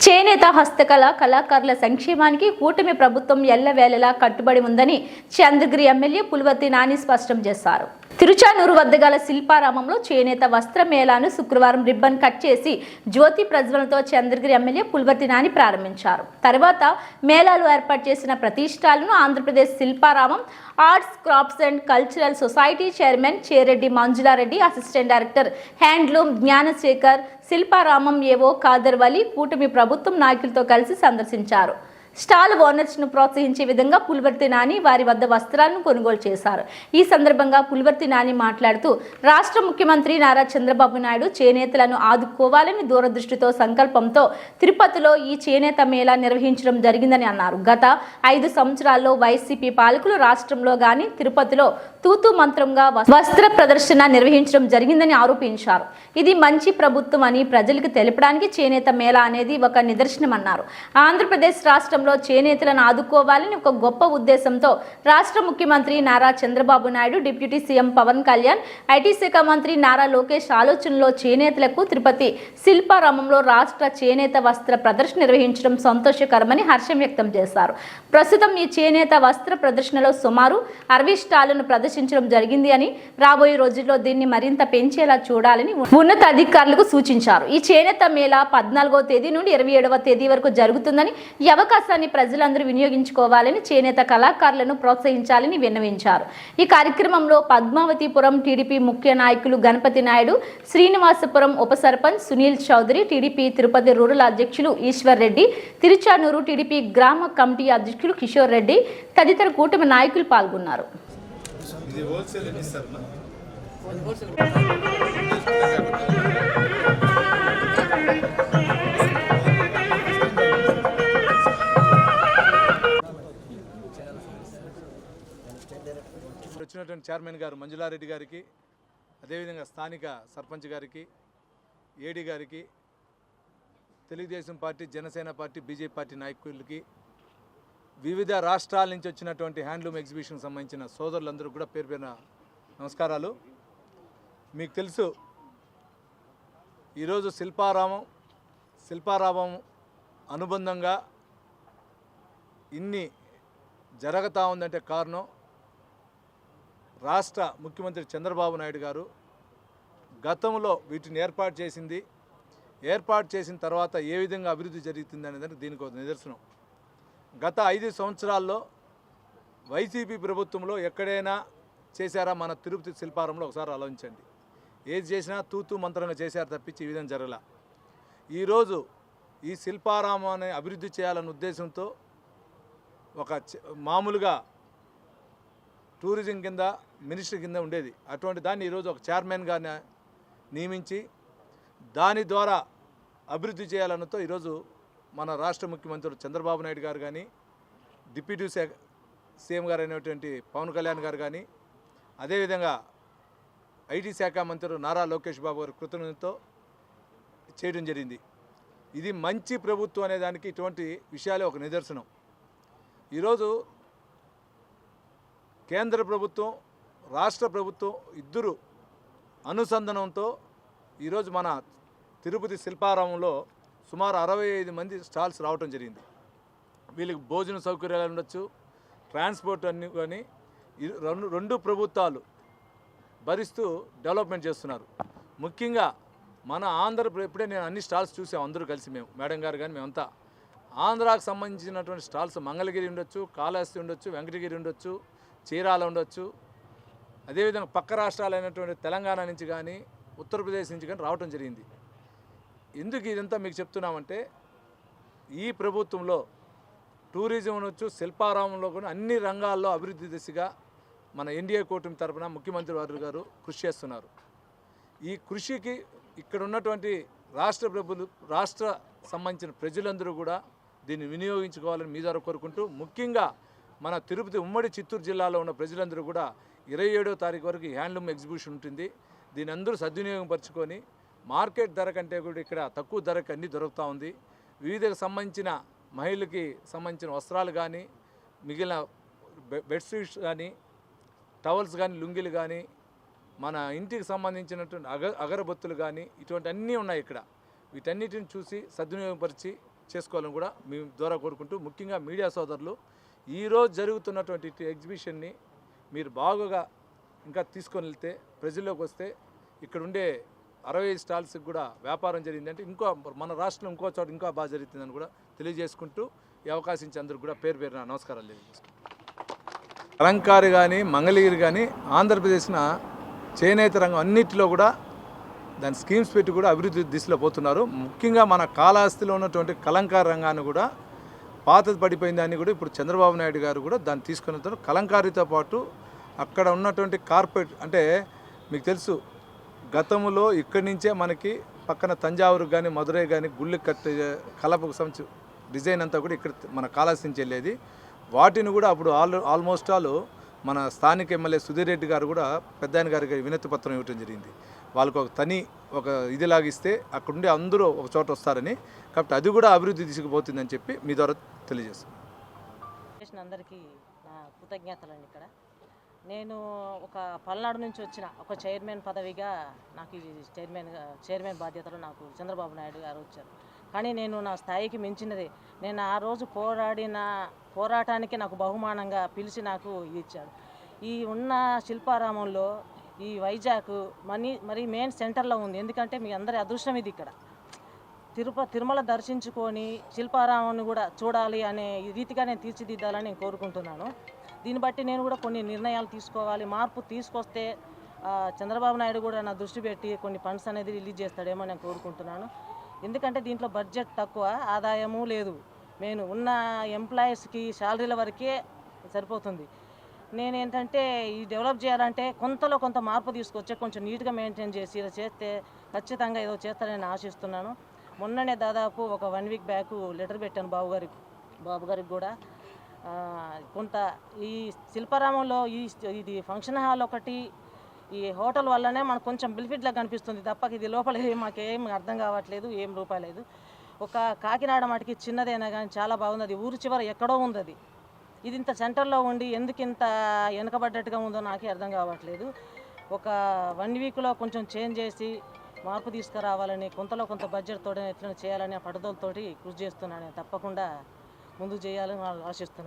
చేనేత హస్తకళ కళాకారుల సంక్షేమానికి కూటమి ప్రభుత్వం ఎల్లవేళలా కట్టుబడి ఉందని చంద్రగిరి ఎమ్మెల్యే పులివర్తి నాని స్పష్టం చేశారు. తిరుచానూరు వద్ద గల శిల్పారామంలో చేనేత వస్త్ర మేళాను శుక్రవారం రిబ్బన్ కట్ చేసి జ్యోతి ప్రజ్వలనతో చంద్రగిరి ఎమ్మెల్యే పులివర్తి నాని ప్రారంభించారు. తర్వాత మేళాలు ఏర్పాటు చేసిన ప్రతిష్టాలను Andhra Pradesh Shilparamam arts crafts and cultural society chairman Chereddy Manjula Reddy, assistant director handloom Gnanasekhar, Shilparamam ఏవో ఖాదర్ వలి కూటమి ప్రభుత్వం నాయకులతో కలిసి సందర్శించారు. స్టాల్ ఓనర్స్ ను ప్రోత్సహించే విధంగా పులివర్తి నాని వారి వద్ద వస్త్రాలను కొనుగోలు చేశారు. ఈ సందర్భంగా పులివర్తి నాని మాట్లాడుతూ రాష్ట్ర ముఖ్యమంత్రి నారా చంద్రబాబు నాయుడు చేనేతలను ఆదుకోవాలని దూరదృష్టితో సంకల్పంతో తిరుపతిలో ఈ చేనేత మేళా నిర్వహించడం జరిగిందని అన్నారు. గత 5 సంవత్సరాల్లో వైసీపీ పాలకులు రాష్ట్రంలో గాని తిరుపతిలో తూతూ మంత్రంగా వస్త్ర ప్రదర్శన నిర్వహించడం జరిగిందని ఆరోపించారు. ఇది మంచి ప్రభుత్వం అని ప్రజలకు తెలపడానికి చేనేత మేళా అనేది ఒక నిదర్శనమన్నారు. ఆంధ్రప్రదేశ్ రాష్ట్రం చేనేతలను ఆదుకోవాలని ఒక గొప్ప ఉద్దేశంతో రాష్ట్ర ముఖ్యమంత్రి Nara Chandrababu Naidu, deputy CM Pawan Kalyan, IT శాఖ మంత్రి నారా లోకేష్ ఆలోచనలో చేనేతలకు తిరుపతి శిల్పారామంలో రాష్ట్ర చేనేత వస్త్ర ప్రదర్శన నిర్వహించడం సంతోషకరమని హర్షం వ్యక్తం చేశారు. ప్రస్తుతం ఈ చేనేత వస్త్ర ప్రదర్శనలో సుమారు 60 స్టాళ్లను ప్రదర్శించడం జరిగింది అని, రాబోయే రోజుల్లో దీన్ని మరింత పెంచేలా చూడాలని ఉన్నతాధికారులకు సూచించారు. ఈ చేనేత మేళా 14వ తేదీ నుండి 27వ తేదీ వరకు జరుగుతుందని, ఈ అవకాశాన్ని ప్రజలందరూ వినియోగించుకోవాలని, చేనేత కళాకారులను ప్రోత్సహించాలని విన్నవించారు. ఈ కార్యక్రమంలో పద్మావతిపురం టీడీపీ ముఖ్య నాయకులు గణపతి నాయుడు, శ్రీనివాసపురం ఉప సర్పంచ్ సునీల్ చౌదరి, టీడీపీ తిరుపతి రూరల్ అధ్యక్షులు ఈశ్వర్ రెడ్డి, తిరుచానూరు టీడీపీ గ్రామ కమిటీ అధ్యక్షులు కిషోర్ రెడ్డి తదితర కూటమి నాయకులు పాల్గొన్నారు. వచ్చినటువంటి చైర్మన్ గారు మంజులారెడ్డి గారికి, అదేవిధంగా స్థానిక సర్పంచ్ గారికి, ఏడీ గారికి, Telugu Desam party, Janasena party, BJP party నాయకులకి, వివిధ రాష్ట్రాల నుంచి వచ్చినటువంటి హ్యాండ్లూమ్ ఎగ్జిబిషన్ సంబంధించిన సోదరులందరూ కూడా పేరు పేరున నమస్కారాలు. మీకు తెలుసు, ఈరోజు శిల్పారామం అనుబంధంగా ఇన్ని జరుగుతూ ఉందంటే కారణం రాష్ట్ర ముఖ్యమంత్రి చంద్రబాబు నాయుడు గారు గతంలో వీటిని ఏర్పాటు చేసిన తర్వాత ఏ విధంగా అభివృద్ధి జరుగుతుంది అనేది దీనికి ఒక నిదర్శనం. గత 5 సంవత్సరాల్లో వైసీపీ ప్రభుత్వంలో ఎక్కడైనా చేశారా? మన తిరుపతి శిల్పారామంలో ఒకసారి ఆలోచించండి. ఏది చేసినా తూతూ మంత్రంగా చేశారు తప్పించి ఈ విధంగా జరగల. ఈరోజు ఈ శిల్పారామాన్ని అభివృద్ధి చేయాలన్న ఉద్దేశంతో ఒక మామూలుగా టూరిజం కింద మినిస్టర్ కింద ఉండేది, అటువంటి దాన్ని ఈరోజు ఒక చైర్మన్గా నియమించి దాని ద్వారా అభివృద్ధి చేయాలన్నతో ఈరోజు మన రాష్ట్ర ముఖ్యమంత్రి చంద్రబాబు నాయుడు గారు కానీ, డిప్యూటీ సీఎం గారు అయినటువంటి పవన్ కళ్యాణ్ గారు కానీ, అదేవిధంగా ఐటీ శాఖ మంత్రి నారా లోకేష్ బాబు గారి కృతజ్ఞతతో చేయడం జరిగింది. ఇది మంచి ప్రభుత్వం అనే దానికి ఇటువంటి విషయాలే ఒక నిదర్శనం. ఈరోజు కేంద్ర ప్రభుత్వం, రాష్ట్ర ప్రభుత్వం ఇద్దరు అనుసంధానంతో ఈరోజు మన తిరుపతి శిల్పారామంలో సుమారు 65 మంది స్టాల్స్ రావడం జరిగింది. వీళ్ళకి భోజన సౌకర్యాలు ఉండొచ్చు, ట్రాన్స్పోర్ట్ అన్నీ కానీ రెండు ప్రభుత్వాలు భరిస్తూ డెవలప్మెంట్ చేస్తున్నారు. ముఖ్యంగా మన ఇప్పుడే నేను అన్ని స్టాల్స్ చూసాం, అందరూ కలిసి మేము, మేడం గారు కానీ మేమంతా. ఆంధ్రాకు సంబంధించినటువంటి స్టాల్స్ మంగళగిరి ఉండొచ్చు, కాళహస్తి ఉండొచ్చు, వెంకటగిరి ఉండొచ్చు, చీరాల ఉండొచ్చు, అదేవిధంగా పక్క రాష్ట్రాలైనటువంటి తెలంగాణ నుంచి కానీ ఉత్తరప్రదేశ్ నుంచి కానీ రావటం జరిగింది. ఎందుకు ఇదంతా మీకు చెప్తున్నామంటే, ఈ ప్రభుత్వంలో టూరిజం అనొచ్చు, శిల్పారామంలో కూడా అన్ని రంగాల్లో అభివృద్ధి దిశగా మన ఎన్డీఏ కూటమి తరఫున ముఖ్యమంత్రి వారు గారు కృషి చేస్తున్నారు. ఈ కృషికి ఇక్కడ ఉన్నటువంటి రాష్ట్ర సంబంధించిన ప్రజలందరూ కూడా దీన్ని వినియోగించుకోవాలని మీ ద్వారా కోరుకుంటూ, ముఖ్యంగా మన తిరుపతి ఉమ్మడి చిత్తూరు జిల్లాలో ఉన్న ప్రజలందరూ కూడా 27వ తారీఖు వరకు హ్యాండ్లూమ్ ఎగ్జిబిషన్ ఉంటుంది. దీని అందరూ సద్వినియోగపరచుకొని మార్కెట్ ధర కంటే కూడా ఇక్కడ తక్కువ ధరకు అన్నీ దొరుకుతూ ఉంది. వివిధ సంబంధించిన మహిళలకి సంబంధించిన వస్త్రాలు కానీ, మిగిలిన బెడ్షీట్స్ కానీ, టవల్స్ కానీ, లుంగీలు కానీ, మన ఇంటికి సంబంధించినటువంటి అగరబత్తులు కానీ ఇటువంటి అన్నీ ఉన్నాయి ఇక్కడ. వీటన్నిటిని చూసి సద్వినియోగపరిచి చేసుకోవాలని కూడా మీ ద్వారా కోరుకుంటూ, ముఖ్యంగా మీడియా సోదరులు ఈరోజు జరుగుతున్నటువంటి ఎగ్జిబిషన్ని మీరు బాగుగా ఇంకా తీసుకొని వెళ్తే, ప్రజల్లోకి వస్తే, ఇక్కడ ఉండే 65 స్టాల్స్కి కూడా వ్యాపారం జరిగిందంటే ఇంకో మన రాష్ట్రంలో ఇంకో చోట ఇంకా బాగా జరుగుతుందని కూడా తెలియజేసుకుంటూ, ఈ అవకాశం ఇచ్చి అందరూ కూడా పేరు పేరున నమస్కారాలు తెలియజేసుకుంటాం. కలంకారీ కానీ మంగళగిరి కానీ ఆంధ్రప్రదేశ్న చేనేత రంగం అన్నిటిలో కూడా దాని స్కీమ్స్ పెట్టి కూడా అభివృద్ధి దిశలో పోతున్నారు. ముఖ్యంగా మన కాళహస్తిలో ఉన్నటువంటి కలంకారీ రంగాన్ని కూడా పాతది పడిపోయిన దాన్ని కూడా ఇప్పుడు చంద్రబాబు నాయుడు గారు కూడా దాన్ని తీసుకుని వెళ్తారు. కలంకారీతో పాటు అక్కడ ఉన్నటువంటి కార్పొరేట్, అంటే మీకు తెలుసు గతంలో ఇక్కడి నుంచే మనకి పక్కన తంజావూరు కానీ మధురై కానీ గుళ్ళు కట్టే కలపకు సంబంధించి డిజైన్ అంతా కూడా ఇక్కడ మన కాళహస్తి నుంచి వెళ్ళేది. వాటిని కూడా అప్పుడు ఆల్మోస్ట్ ఆల్ మన స్థానిక ఎమ్మెల్యే సుధీర్ రెడ్డి గారు కూడా పెద్దాయన గారికి వినతి పత్రం ఇవ్వడం జరిగింది. వాళ్ళకు ఒక ఇది లాగిస్తే అక్కడుండి అందరూ ఒక చోట వస్తారని. కాబట్టి అది కూడా అభివృద్ధి తీసుకుపోతుందని చెప్పి మీ ద్వారా తెలియజేస్తాను. అందరికీ నా కృతజ్ఞతలండి. ఇక్కడ నేను ఒక పల్నాడు నుంచి వచ్చిన ఒక చైర్మన్ పదవిగా నాకు ఈ చైర్మన్ బాధ్యతలు నాకు చంద్రబాబు నాయుడు గారు వచ్చారు. కానీ నేను నా స్థాయికి మించినది. నేను ఆ రోజు పోరాటానికి నాకు బహుమానంగా పిలిచి నాకు ఇచ్చారు. ఈ ఉన్న శిల్పారామంలో ఈ వైజాగ్ మరి మెయిన్ సెంటర్లో ఉంది. ఎందుకంటే మీ అందరి అదృష్టం ఇది. ఇక్కడ తిరుమల దర్శించుకొని శిల్పారామాన్ని కూడా చూడాలి అనే రీతిగా నేను తీర్చిదిద్దాలని నేను కోరుకుంటున్నాను. దీన్ని బట్టి నేను కూడా కొన్ని నిర్ణయాలు తీసుకోవాలి. మార్పు తీసుకొస్తే చంద్రబాబు నాయుడు కూడా నా దృష్టి పెట్టి కొన్ని ఫండ్స్ అనేది రిలీజ్ చేస్తాడేమో నేను కోరుకుంటున్నాను. ఎందుకంటే దీంట్లో బడ్జెట్ తక్కువ, ఆదాయము లేదు. నేను ఉన్న ఎంప్లాయీస్కి శాలరీల వరకే సరిపోతుంది. నేనేంటంటే ఈ డెవలప్ చేయాలంటే కొంత మార్పు తీసుకొచ్చే కొంచెం నీట్గా మెయింటైన్ చేసి ఇలా చేస్తే ఖచ్చితంగా ఏదో చేస్తారని ఆశిస్తున్నాను. మొన్ననే దాదాపు ఒక 1 వీక్ బ్యాక్ లెటర్ పెట్టాను బాబు గారికి కూడా. కొంత ఈ శిల్పారామంలో ఇది ఫంక్షన్ హాల్ ఒకటి, ఈ హోటల్ వల్లనే మనకు కొంచెం బెనిఫిట్లా కనిపిస్తుంది తప్ప ఇది లోపల మాకేం అర్థం కావట్లేదు, ఏం రూపాయలేదు. ఒక కాకినాడ మటుకి చిన్నదైనా కానీ చాలా బాగుంది. అది ఊరు చివర ఎక్కడో ఉంది. అది ఇది ఇంత సెంటర్లో ఉండి ఎందుకు ఇంత వెనకబడ్డట్టుగా ఉందో నాకే అర్థం కావట్లేదు. ఒక 1 వీక్లో కొంచెం చేంజ్ చేసి మార్పు తీసుకురావాలని, కొంత బడ్జెట్తో ఎట్లా చేయాలని ఆ పట్టుదలతోటి కృషి చేస్తున్నాను. తప్పకుండా ముందుకు చేయాలని ఆశిస్తున్నాను.